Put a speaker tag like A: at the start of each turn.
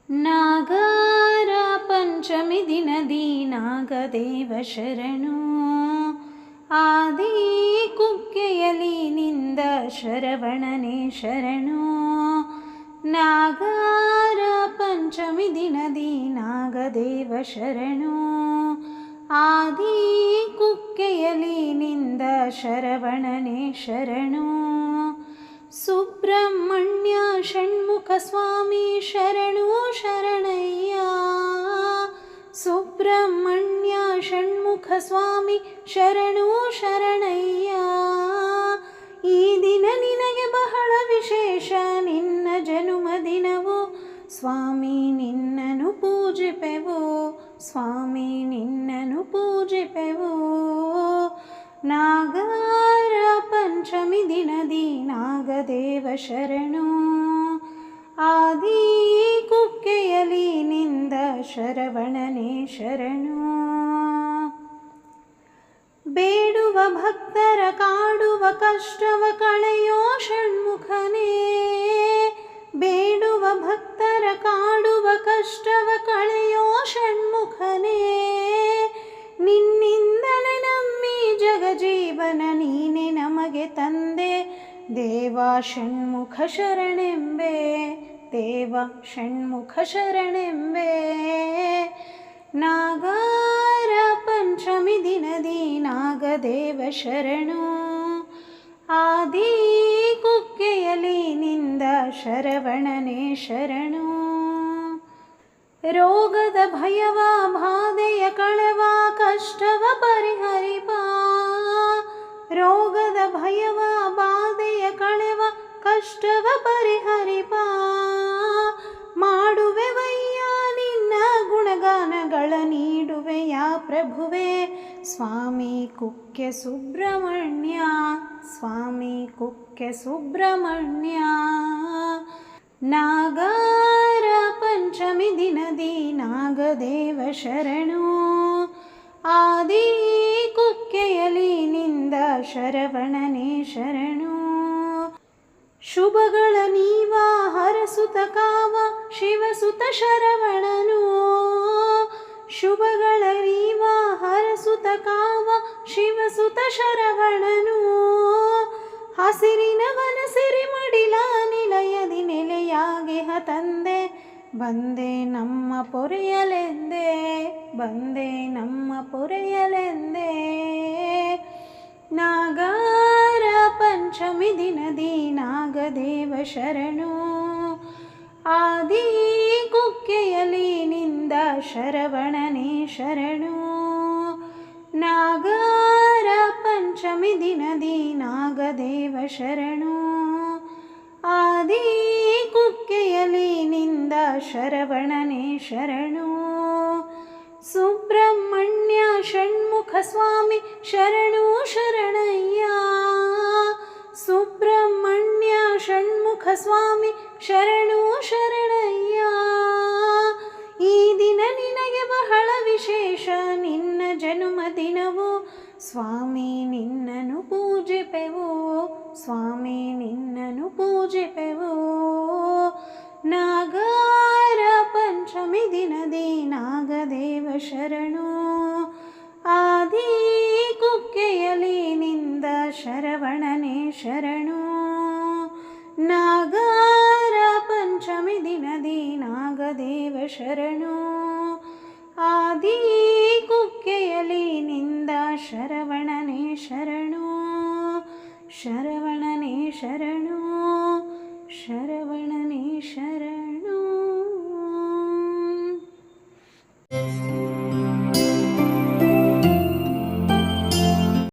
A: ನಾಗರ ಪಂಚಮಿ ದಿನದಿ ನಾಗದೇವ ಶರಣು, ಆದಿ ಕುಕ್ಕೆಯಲಿ ನಿಂದ ಶರವಣನೆ ಶರಣು. ನಾಗರ ಪಂಚಮಿ ದಿನದಿ ನಾಗದೇವ ಶರಣು, ಆದಿ ಕುಕ್ಕೆಯಲಿ ನಿಂದ ಶರವಣನೆ ಶರಣು. ಸುಬ್ರಹ್ಮಣ್ಯ ಷಣ್ಮುಖ ಸ್ವಾಮಿ ಶರಣು ಶರಣಯ್ಯ, ಸುಬ್ರಹ್ಮಣ್ಯ ಷಣ್ಮುಖ ಸ್ವಾಮಿ ಶರಣು ಶರಣಯ್ಯ. ಈ ದಿನ ನಿನಗೆ ಬಹಳ ವಿಶೇಷ, ನಿನ್ನ ಜನುಮ ದಿನವು ಸ್ವಾಮಿ ನಿನ್ನನು ಪೂಜಿಪೆವು, ಸ್ವಾಮಿ ನಿನ್ನನು ಪೂಜಿಪೆವು. ನಾಗರ ಪಂಚಮಿ ದಿನದಿ ನಾಗದೇವ ಶರಣು, ಆದಿ ಕುಕ್ಕೆಯಲಿ ನಿಂದ ಶರವಣನೆ ಶರಣು. ಬೇಡುವ ಭಕ್ತರ ಕಾಡುವ ಕಷ್ಟವ ಕಳೆಯೋ ಷಣ್ಮುಖನೇ, ಬೇಡುವ ಭಕ್ತರ ಕಾಡುವ ಕಷ್ಟವ ಕಳೆಯೋ ಷಣ್ಮುಖನೇ. ನಿನ್ನಿಂದಲೇ ನಮ್ಮಿ ಜಗಜೀವನ ನೀನೆ ನಮಗೆ ತಂದೆ, ದೇವ ಷಣ್ಮುಖ ಶರಣೆಂಬೆ, ದೇವ ಷಣ್ಮುಖ ಶರಣೆಂಬೆ. ನಾಗರ ಪಂಚಮಿ ದಿನದಿ ನಾಗದೇವ ಶರಣು, ಆದಿ ಕುಕ್ಕೆಯಲಿ ನಿಂದ ಶರವಣನೆ ಶರಣು. ರೋಗದ ಭಯವ ಬಾಧೆಯ ಕಳೆವ ಕಷ್ಟವ ಪರಿಹರಿಪ, ರೋಗದ ಭಯವ ಬಾಧೆಯ ಕಳೆವ ಕಷ್ಟವ ಪರಿಹರಿಪ. ಮಾಡುವೆವಯ್ಯ ನಿನ್ನ ಗುಣಗಾನಗಳ ನೀಡುವೆಯ ಪ್ರಭುವೆ, ಸ್ವಾಮಿ ಕುಕ್ಕೆ ಸುಬ್ರಹ್ಮಣ್ಯ, ಸ್ವಾಮಿ ಕುಕ್ಕೆ ಸುಬ್ರಹ್ಮಣ್ಯ. ನಾಗರ ಪಂಚಮಿ ದಿನದಿ ನಾಗದೇವ ಶರಣು, ಆದಿ ಕುಕ್ಕೆಯಲಿ ನಿಂದ ಶರವಣನೆ ಶರಣು. ಶುಭಗಳ ನೀವ ಹರಸುತ ಕಾವ ಶಿವಸುತ ಶರವಣನು, ಶುಭಗಳ ನೀವ ಹರಸುತ ಕಾವ ಶಿವಸುತ ಶರವಣನು. ಹಸಿರಿನ ವನಸಿರಿ ಮಡಿಲ ನಿಲಯದಿ ನೆಲೆಯಾಗಿಹ ತಂದೆ, ಬಂದೆ ನಮ್ಮ ಪೊರೆಯಲೆಂದೇ, ಬಂದೆ ನಮ್ಮ ಪೊರೆಯಲೆಂದೇ. ನಾಗರ ಪಂಚಮಿ ದಿನದಿ ನಾಗದೇವ ಶರಣು, ಆದಿ ಕುಕ್ಕೆಯಲಿ ನಿಂದ ಶರವಣನೆ ಶರಣು. ನಾಗರ ಪಂಚಮಿ ದಿನದಿ ನಾಗದೇವ ಶರಣು, ಆದಿ ಕುಕ್ಕೆಯಲಿ ನಿಂದ ಶರವಣನೆ ಶರಣು. ಸುಬ್ರಹ್ಮಣ್ಯ ಷಣ್ಮುಖ ಸ್ವಾಮಿ ಶರಣು ಶರಣಯ್ಯ, ಸುಬ್ರಹ್ಮಣ್ಯ ಷಣ್ಮುಖ ಸ್ವಾಮಿ ಶರಣು ಶರಣಯ್ಯ. ಈ ದಿನ ನಿನಗೆ ಬಹಳ ವಿಶೇಷ, ನಿನ್ನ ಜನುಮ ದಿನವು ಸ್ವಾಮಿ ನಿನ್ನನು ಪೂಜಿಪೆವು, ಸ್ವಾಮಿ ನಿನ್ನನು ಪೂಜಿಪೆವು. ನಾಗರ ಪಂಚಮಿ ದಿನದಿ ನಾಗದೇವ ಶರಣು, ಆದಿ ಕುಕ್ಕೆಯಲಿ ನಿಂದ ಶರವಣನೆ ಶರಣು. ನಾಗರ ಪಂಚಮಿ ದಿನದಿ ನಾಗದೇವ ಶರಣು, ಆದಿ ಕುಕ್ಕೆಯಲಿ ನಿಂದ ಶರವಣನೆ ಶರಣು, ಶರವಣನೆ ಶರಣು.